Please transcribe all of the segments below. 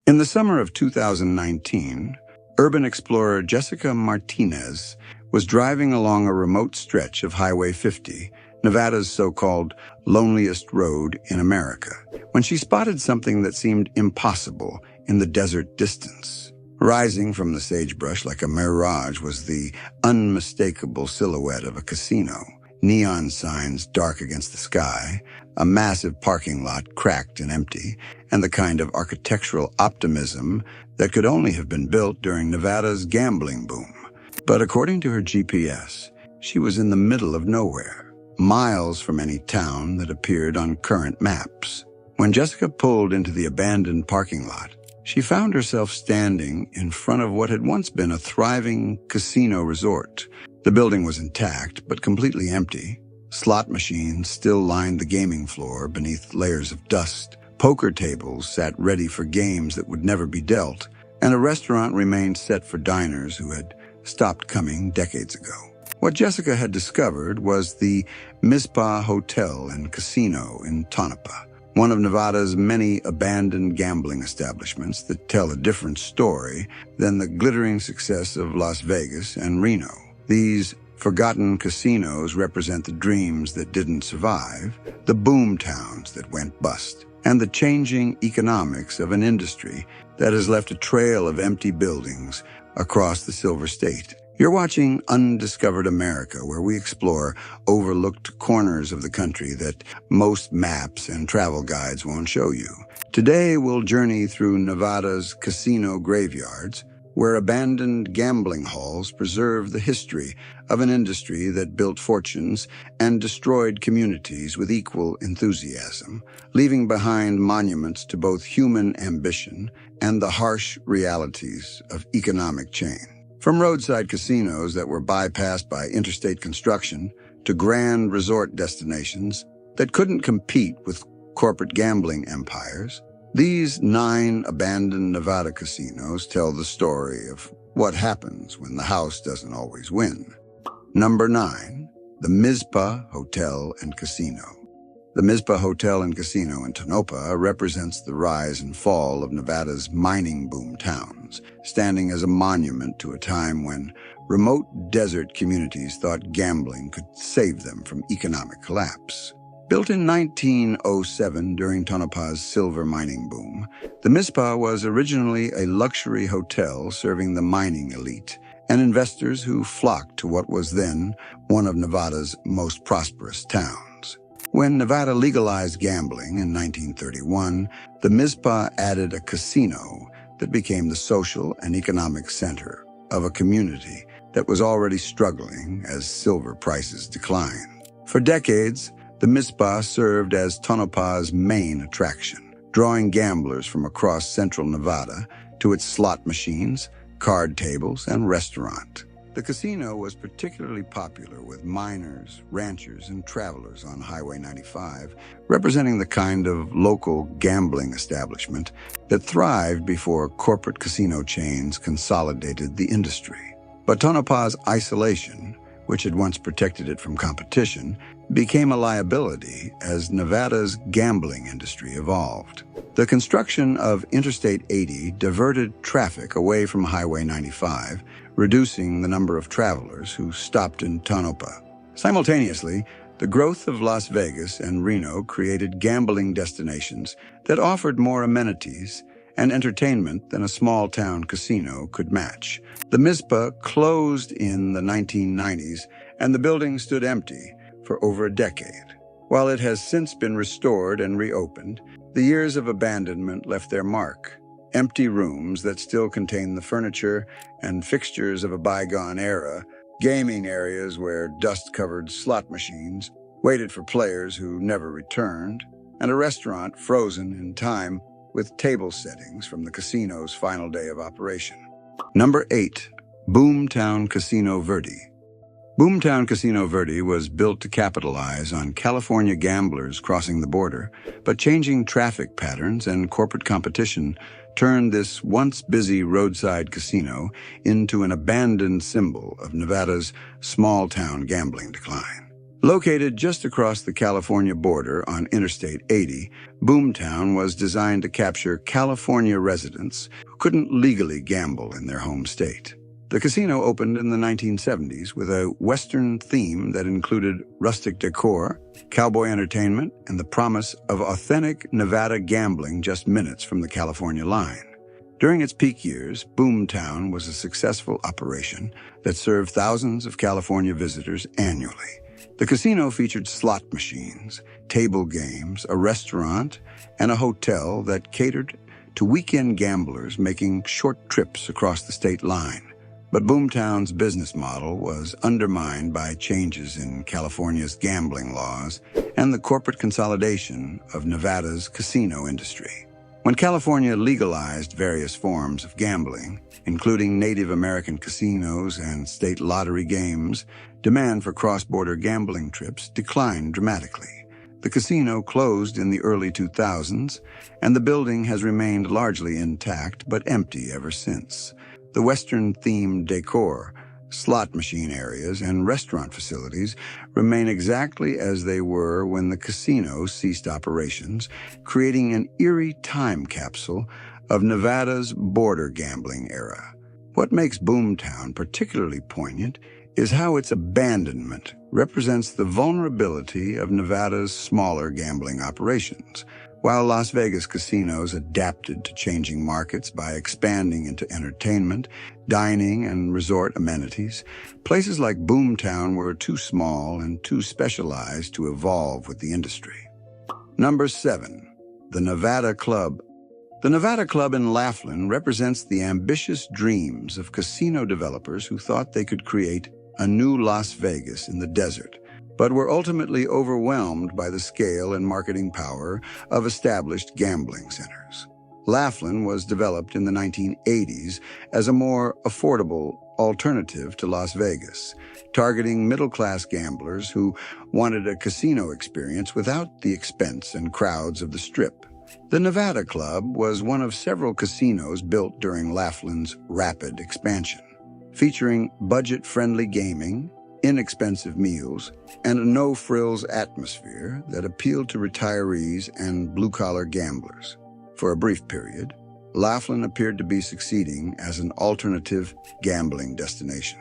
In the summer of 2019, urban explorer Jessica Martinez was driving along a remote stretch of Highway 50, Nevada's so-called loneliest road in America, when she spotted something that seemed impossible in the desert distance. Rising from the sagebrush like a mirage was the unmistakable silhouette of a casino, neon signs dark against the sky, a massive parking lot cracked and empty, and the kind of architectural optimism that could only have been built during Nevada's gambling boom. But according to her GPS, she was in the middle of nowhere, miles from any town that appeared on current maps. When Jessica pulled into the abandoned parking lot, she found herself standing in front of what had once been a thriving casino resort. The building was intact, but completely empty. Slot machines still lined the gaming floor beneath layers of dust. Poker tables sat ready for games that would never be dealt, and a restaurant remained set for diners who had stopped coming decades ago. What Jessica had discovered was the Mizpah Hotel and Casino in Tonopah, one of Nevada's many abandoned gambling establishments that tell a different story than the glittering success of Las Vegas and Reno. These forgotten casinos represent the dreams that didn't survive, the boom towns that went bust, and the changing economics of an industry that has left a trail of empty buildings across the Silver State. You're watching Undiscovered America, where we explore overlooked corners of the country that most maps and travel guides won't show you. Today, we'll journey through Nevada's casino graveyards, where abandoned gambling halls preserve the history of an industry that built fortunes and destroyed communities with equal enthusiasm, leaving behind monuments to both human ambition and the harsh realities of economic change. From roadside casinos that were bypassed by interstate construction to grand resort destinations that couldn't compete with corporate gambling empires, these 9 abandoned Nevada casinos tell the story of what happens when the house doesn't always win. Number 9, the Mizpah Hotel and Casino. The Mizpah Hotel and Casino in Tonopah represents the rise and fall of Nevada's mining boom towns, standing as a monument to a time when remote desert communities thought gambling could save them from economic collapse. Built in 1907 during Tonopah's silver mining boom, the Mizpah was originally a luxury hotel serving the mining elite and investors who flocked to what was then one of Nevada's most prosperous towns. When Nevada legalized gambling in 1931, the Mizpah added a casino that became the social and economic center of a community that was already struggling as silver prices declined. For decades, the Mizpah served as Tonopah's main attraction, drawing gamblers from across central Nevada to its slot machines, card tables, and restaurant. The casino was particularly popular with miners, ranchers, and travelers on Highway 95, representing the kind of local gambling establishment that thrived before corporate casino chains consolidated the industry. But Tonopah's isolation, which had once protected it from competition, became a liability as Nevada's gambling industry evolved. The construction of Interstate 80 diverted traffic away from Highway 95, reducing the number of travelers who stopped in Tonopah. Simultaneously, the growth of Las Vegas and Reno created gambling destinations that offered more amenities and entertainment than a small-town casino could match. The Mizpah closed in the 1990s, and the building stood empty for over a decade. While it has since been restored and reopened, the years of abandonment left their mark. Empty rooms that still contain the furniture and fixtures of a bygone era, gaming areas where dust-covered slot machines waited for players who never returned, and a restaurant frozen in time with table settings from the casino's final day of operation. Number 8, Boomtown Casino Verdi. Boomtown Casino Verdi was built to capitalize on California gamblers crossing the border, but changing traffic patterns and corporate competition turned this once busy roadside casino into an abandoned symbol of Nevada's small-town gambling decline. Located just across the California border on Interstate 80, Boomtown was designed to capture California residents who couldn't legally gamble in their home state. The casino opened in the 1970s with a Western theme that included rustic decor, cowboy entertainment, and the promise of authentic Nevada gambling just minutes from the California line. During its peak years, Boomtown was a successful operation that served thousands of California visitors annually. The casino featured slot machines, table games, a restaurant, and a hotel that catered to weekend gamblers making short trips across the state line. But Boomtown's business model was undermined by changes in California's gambling laws and the corporate consolidation of Nevada's casino industry. When California legalized various forms of gambling, including Native American casinos and state lottery games, demand for cross-border gambling trips declined dramatically. The casino closed in the early 2000s, and the building has remained largely intact but empty ever since. The Western-themed decor, slot machine areas, and restaurant facilities remain exactly as they were when the casino ceased operations, creating an eerie time capsule of Nevada's border gambling era. What makes Boomtown particularly poignant is how its abandonment represents the vulnerability of Nevada's smaller gambling operations. While Las Vegas casinos adapted to changing markets by expanding into entertainment, dining, and resort amenities, places like Boomtown were too small and too specialized to evolve with the industry. Number 7. The Nevada Club. The Nevada Club in Laughlin represents the ambitious dreams of casino developers who thought they could create a new Las Vegas in the desert, but were ultimately overwhelmed by the scale and marketing power of established gambling centers. Laughlin was developed in the 1980s as a more affordable alternative to Las Vegas, targeting middle-class gamblers who wanted a casino experience without the expense and crowds of the Strip. The Nevada Club was one of several casinos built during Laughlin's rapid expansion, featuring budget-friendly gaming, inexpensive meals, and a no-frills atmosphere that appealed to retirees and blue-collar gamblers. For a brief period, Laughlin appeared to be succeeding as an alternative gambling destination.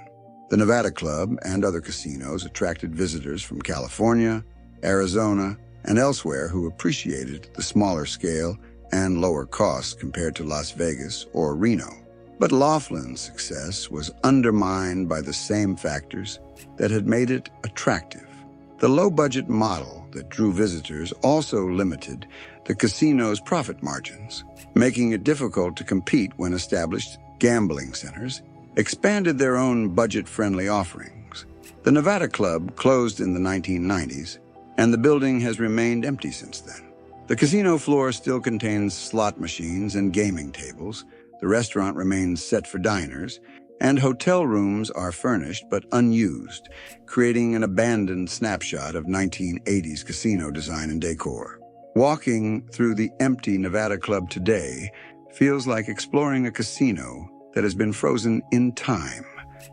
The Nevada Club and other casinos attracted visitors from California, Arizona, and elsewhere who appreciated the smaller scale and lower costs compared to Las Vegas or Reno. But Laughlin's success was undermined by the same factors that had made it attractive. The low-budget model that drew visitors also limited the casino's profit margins, making it difficult to compete when established gambling centers expanded their own budget-friendly offerings. The Nevada Club closed in the 1990s, and the building has remained empty since then. The casino floor still contains slot machines and gaming tables. The restaurant remains set for diners, and hotel rooms are furnished but unused, creating an abandoned snapshot of 1980s casino design and decor. Walking through the empty Nevada Club today feels like exploring a casino that has been frozen in time.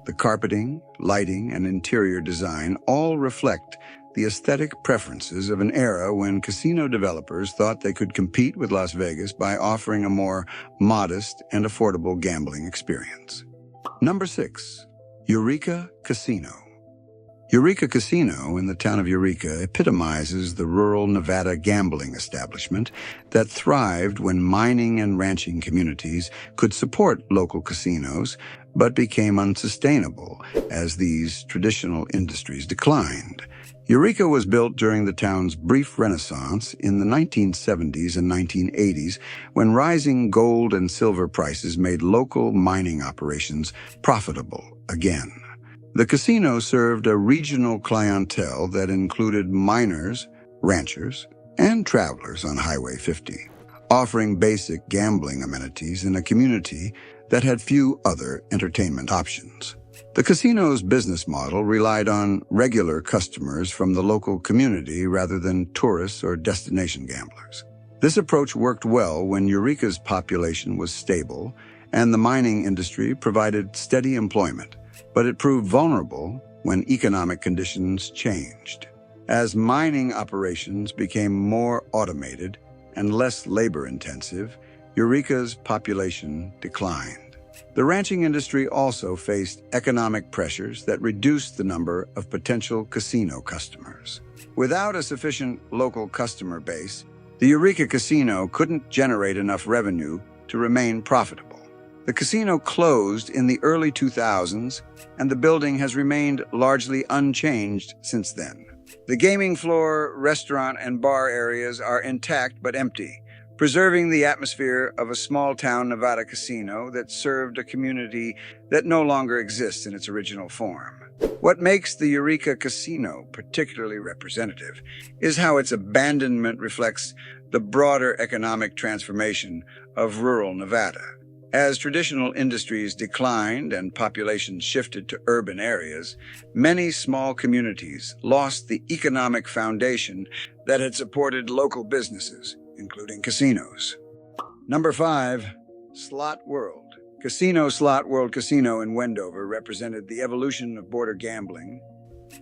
The carpeting, lighting, and interior design all reflect the aesthetic preferences of an era when casino developers thought they could compete with Las Vegas by offering a more modest and affordable gambling experience. Number 6. Eureka Casino. Eureka Casino in the town of Eureka epitomizes the rural Nevada gambling establishment that thrived when mining and ranching communities could support local casinos but became unsustainable as these traditional industries declined. Eureka was built during the town's brief renaissance in the 1970s and 1980s when rising gold and silver prices made local mining operations profitable again. The casino served a regional clientele that included miners, ranchers, and travelers on Highway 50, offering basic gambling amenities in a community that had few other entertainment options. The casino's business model relied on regular customers from the local community rather than tourists or destination gamblers. This approach worked well when Eureka's population was stable and the mining industry provided steady employment, but it proved vulnerable when economic conditions changed. As mining operations became more automated and less labor-intensive, Eureka's population declined. The ranching industry also faced economic pressures that reduced the number of potential casino customers. Without a sufficient local customer base, the Eureka Casino couldn't generate enough revenue to remain profitable. The casino closed in the early 2000s, and the building has remained largely unchanged since then. The gaming floor, restaurant, and bar areas are intact but empty, preserving the atmosphere of a small-town Nevada casino that served a community that no longer exists in its original form. What makes the Eureka Casino particularly representative is how its abandonment reflects the broader economic transformation of rural Nevada. As traditional industries declined and populations shifted to urban areas, many small communities lost the economic foundation that had supported local businesses, including casinos. Number 5, Slot World. Slot World Casino in Wendover represented the evolution of border gambling,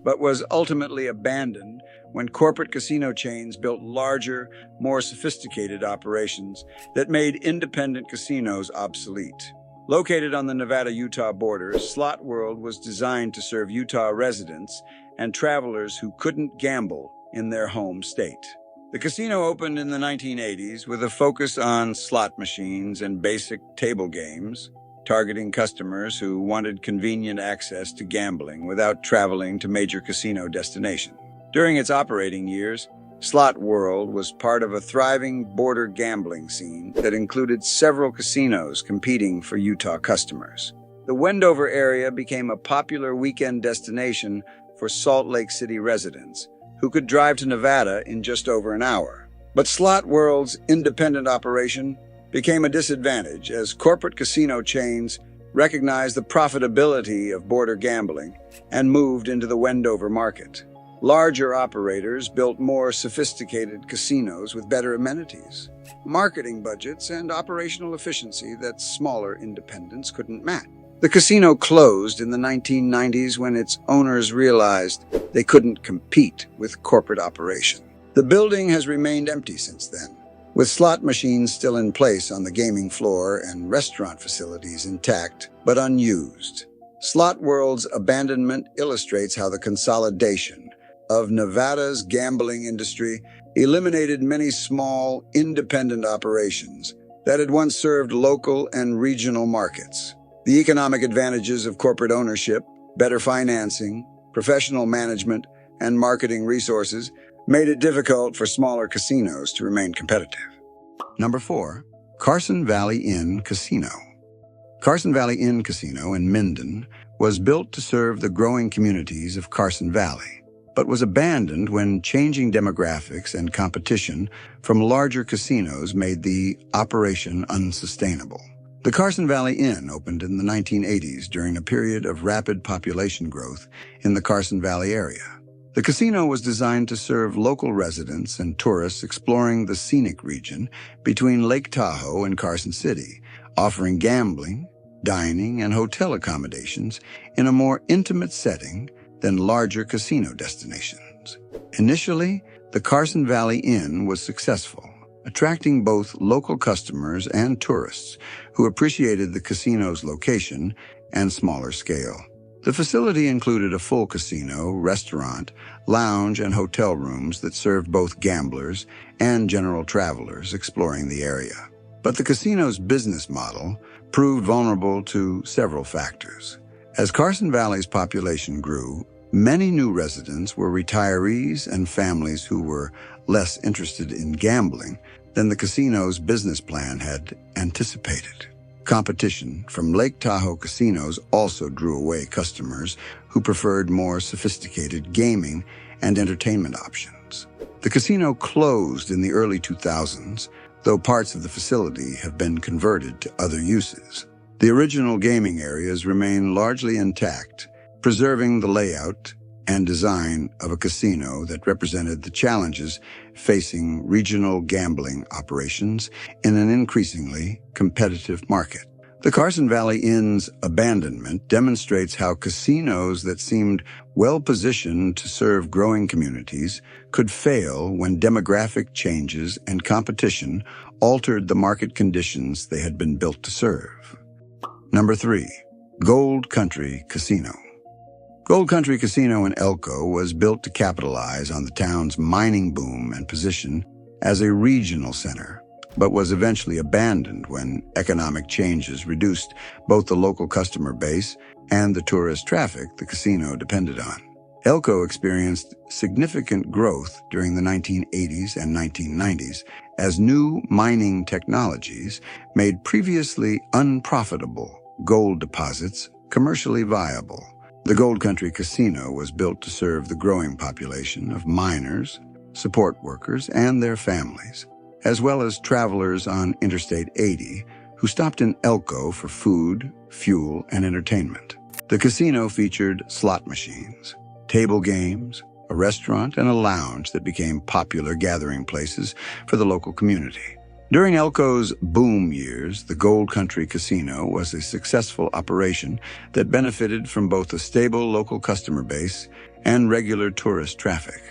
but was ultimately abandoned when corporate casino chains built larger, more sophisticated operations that made independent casinos obsolete. Located on the Nevada-Utah border, Slot World was designed to serve Utah residents and travelers who couldn't gamble in their home state. The casino opened in the 1980s with a focus on slot machines and basic table games, targeting customers who wanted convenient access to gambling without traveling to major casino destinations. During its operating years, Slot World was part of a thriving border gambling scene that included several casinos competing for Utah customers. The Wendover area became a popular weekend destination for Salt Lake City residents, who could drive to Nevada in just over an hour. But Slot World's independent operation became a disadvantage as corporate casino chains recognized the profitability of border gambling and moved into the Wendover market. Larger operators built more sophisticated casinos with better amenities, marketing budgets, and operational efficiency that smaller independents couldn't match. The casino closed in the 1990s when its owners realized they couldn't compete with corporate operation. The building has remained empty since then, with slot machines still in place on the gaming floor and restaurant facilities intact but unused. Slot World's abandonment illustrates how the consolidation of Nevada's gambling industry eliminated many small, independent operations that had once served local and regional markets. The economic advantages of corporate ownership, better financing, professional management, and marketing resources made it difficult for smaller casinos to remain competitive. Number 4, Carson Valley Inn Casino. Carson Valley Inn Casino in Minden was built to serve the growing communities of Carson Valley, but was abandoned when changing demographics and competition from larger casinos made the operation unsustainable. The Carson Valley Inn opened in the 1980s during a period of rapid population growth in the Carson Valley area. The casino was designed to serve local residents and tourists exploring the scenic region between Lake Tahoe and Carson City, offering gambling, dining, and hotel accommodations in a more intimate setting than larger casino destinations. Initially, the Carson Valley Inn was successful, attracting both local customers and tourists who appreciated the casino's location and smaller scale. The facility included a full casino, restaurant, lounge, and hotel rooms that served both gamblers and general travelers exploring the area. But the casino's business model proved vulnerable to several factors. As Carson Valley's population grew, many new residents were retirees and families who were less interested in gambling than the casino's business plan had anticipated. Competition from Lake Tahoe casinos also drew away customers who preferred more sophisticated gaming and entertainment options. The casino closed in the early 2000s, though parts of the facility have been converted to other uses. The original gaming areas remain largely intact, preserving the layout and design of a casino that represented the challenges facing regional gambling operations in an increasingly competitive market. The Carson Valley Inn's abandonment demonstrates how casinos that seemed well-positioned to serve growing communities could fail when demographic changes and competition altered the market conditions they had been built to serve. Number 3. Gold Country Casino. Gold Country Casino in Elko was built to capitalize on the town's mining boom and position as a regional center, but was eventually abandoned when economic changes reduced both the local customer base and the tourist traffic the casino depended on. Elko experienced significant growth during the 1980s and 1990s as new mining technologies made previously unprofitable gold deposits commercially viable. The Gold Country Casino was built to serve the growing population of miners, support workers, and their families, as well as travelers on Interstate 80 who stopped in Elko for food, fuel, and entertainment. The casino featured slot machines, table games, a restaurant, and a lounge that became popular gathering places for the local community. During Elko's boom years, the Gold Country Casino was a successful operation that benefited from both a stable local customer base and regular tourist traffic.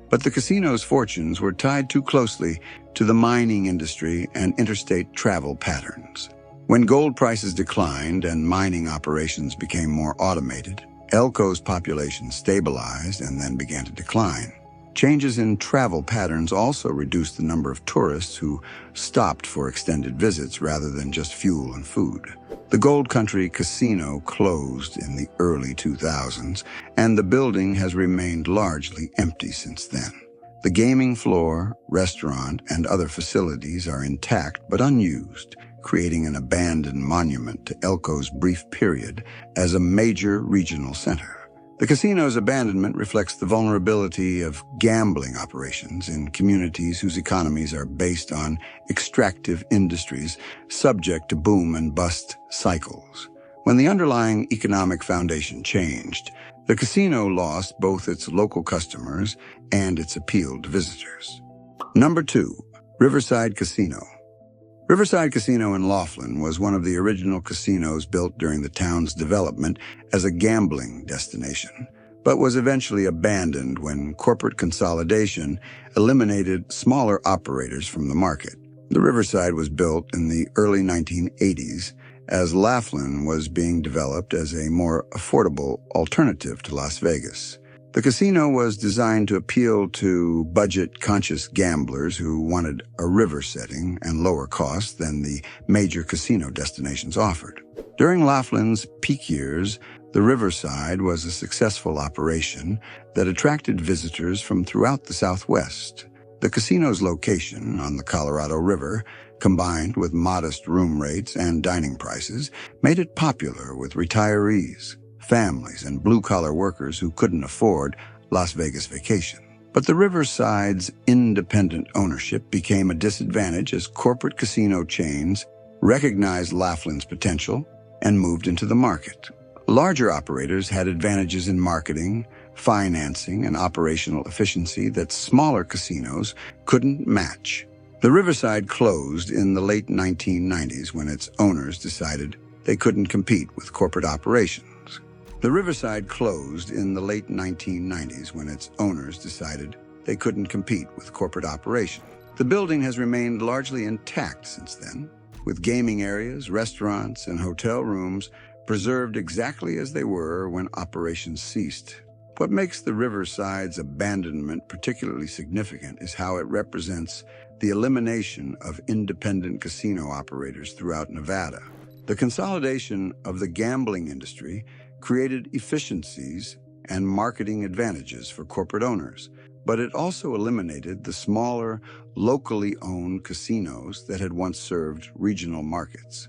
But the casino's fortunes were tied too closely to the mining industry and interstate travel patterns. When gold prices declined and mining operations became more automated, Elko's population stabilized and then began to decline. Changes in travel patterns also reduced the number of tourists who stopped for extended visits rather than just fuel and food. The Gold Country Casino closed in the early 2000s, and the building has remained largely empty since then. The gaming floor, restaurant, and other facilities are intact but unused, creating an abandoned monument to Elko's brief period as a major regional center. The casino's abandonment reflects the vulnerability of gambling operations in communities whose economies are based on extractive industries subject to boom and bust cycles. When the underlying economic foundation changed, the casino lost both its local customers and its appeal to visitors. Number 2. Riverside Casino. Riverside Casino in Laughlin was one of the original casinos built during the town's development as a gambling destination, but was eventually abandoned when corporate consolidation eliminated smaller operators from the market. The Riverside was built in the early 1980s as Laughlin was being developed as a more affordable alternative to Las Vegas. The casino was designed to appeal to budget-conscious gamblers who wanted a river setting and lower costs than the major casino destinations offered. During Laughlin's peak years, the Riverside was a successful operation that attracted visitors from throughout the Southwest. The casino's location on the Colorado River, combined with modest room rates and dining prices, made it popular with retirees, families, and blue-collar workers who couldn't afford Las Vegas vacation. But the Riverside's independent ownership became a disadvantage as corporate casino chains recognized Laughlin's potential and moved into the market. Larger operators had advantages in marketing, financing, and operational efficiency that smaller casinos couldn't match. The Riverside closed in the late 1990s when its owners decided they couldn't compete with corporate operations. The Riverside closed in the late 1990s when its owners decided they couldn't compete with corporate operations. The building has remained largely intact since then, with gaming areas, restaurants, and hotel rooms preserved exactly as they were when operations ceased. What makes the Riverside's abandonment particularly significant is how it represents the elimination of independent casino operators throughout Nevada. The consolidation of the gambling industry created efficiencies and marketing advantages for corporate owners, but it also eliminated the smaller, locally owned casinos that had once served regional markets.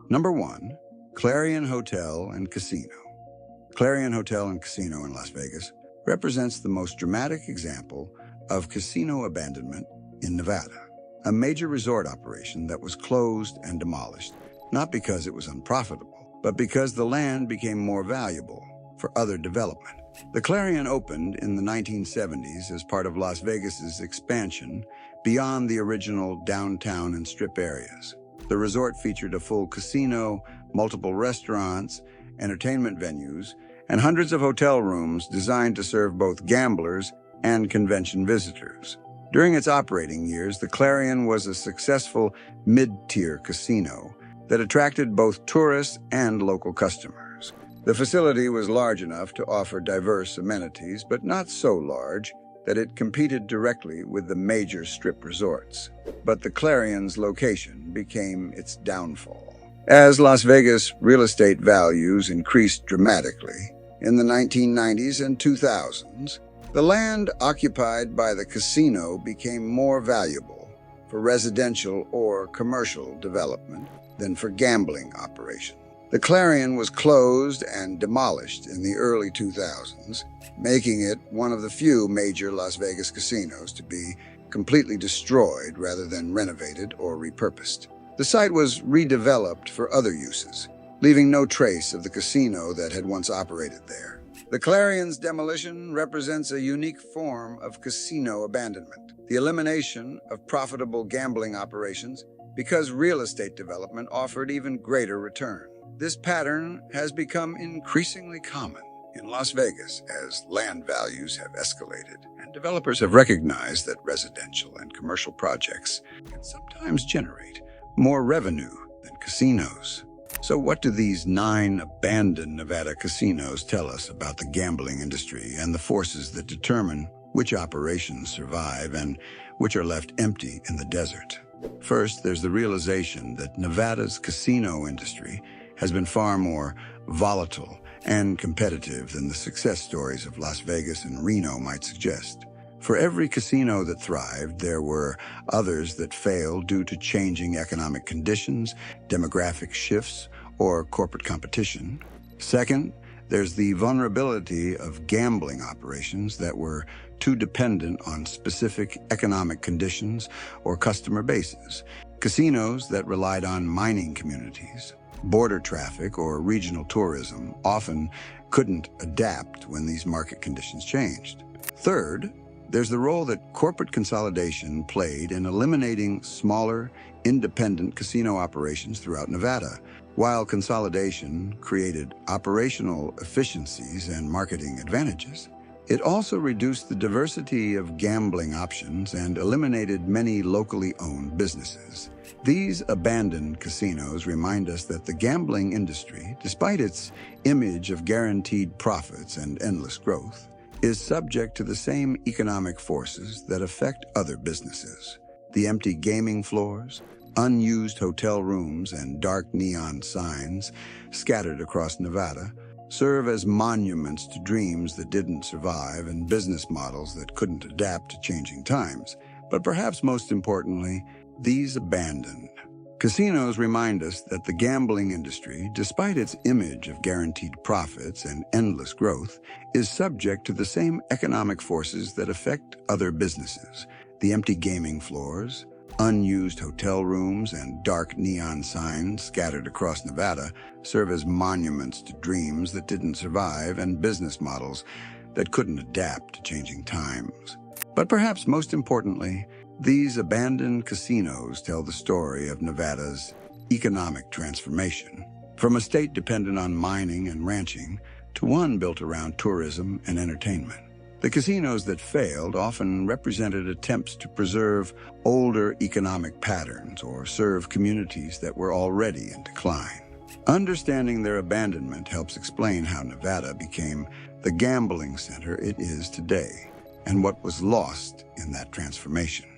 Number 1. Clarion Hotel and Casino. Clarion Hotel and Casino in Las Vegas represents the most dramatic example of casino abandonment in Nevada, a major resort operation that was closed and demolished, not because it was unprofitable, but because the land became more valuable for other development. The Clarion opened in the 1970s as part of Las Vegas's expansion beyond the original downtown and strip areas. The resort featured a full casino, multiple restaurants, entertainment venues, and hundreds of hotel rooms designed to serve both gamblers and convention visitors. During its operating years, the Clarion was a successful mid-tier casino that attracted both tourists and local customers. The facility was large enough to offer diverse amenities, but not so large that it competed directly with the major strip resorts. But the Clarion's location became its downfall. As Las Vegas real estate values increased dramatically in the 1990s and 2000s, the land occupied by the casino became more valuable for residential or commercial development than for gambling operations. The Clarion was closed and demolished in the early 2000s, making it one of the few major Las Vegas casinos to be completely destroyed rather than renovated or repurposed. The site was redeveloped for other uses, leaving no trace of the casino that had once operated there. The Clarion's demolition represents a unique form of casino abandonment, the elimination of profitable gambling operations because real estate development offered even greater return. This pattern has become increasingly common in Las Vegas as land values have escalated and developers have recognized that residential and commercial projects can sometimes generate more revenue than casinos. So what do these 9 abandoned Nevada casinos tell us about the gambling industry and the forces that determine which operations survive and which are left empty in the desert? First, there's the realization that Nevada's casino industry has been far more volatile and competitive than the success stories of Las Vegas and Reno might suggest. For every casino that thrived, there were others that failed due to changing economic conditions, demographic shifts, or corporate competition. Second, there's the vulnerability of gambling operations that were too dependent on specific economic conditions or customer bases. Casinos that relied on mining communities, border traffic, or regional tourism often couldn't adapt when these market conditions changed. Third, there's the role that corporate consolidation played in eliminating smaller, independent casino operations throughout Nevada. While consolidation created operational efficiencies and marketing advantages, it also reduced the diversity of gambling options and eliminated many locally owned businesses. These abandoned casinos remind us that the gambling industry, despite its image of guaranteed profits and endless growth, is subject to the same economic forces that affect other businesses. The empty gaming floors, unused hotel rooms, and dark neon signs scattered across Nevada serve as monuments to dreams that didn't survive and business models that couldn't adapt to changing times. But perhaps most importantly, these abandoned casinos remind us that the gambling industry, despite its image of guaranteed profits and endless growth, is subject to the same economic forces that affect other businesses. The empty gaming floors, unused hotel rooms, and dark neon signs scattered across Nevada serve as monuments to dreams that didn't survive and business models that couldn't adapt to changing times. But perhaps most importantly, these abandoned casinos tell the story of Nevada's economic transformation, from a state dependent on mining and ranching to one built around tourism and entertainment. The casinos that failed often represented attempts to preserve older economic patterns or serve communities that were already in decline. Understanding their abandonment helps explain how Nevada became the gambling center it is today and what was lost in that transformation.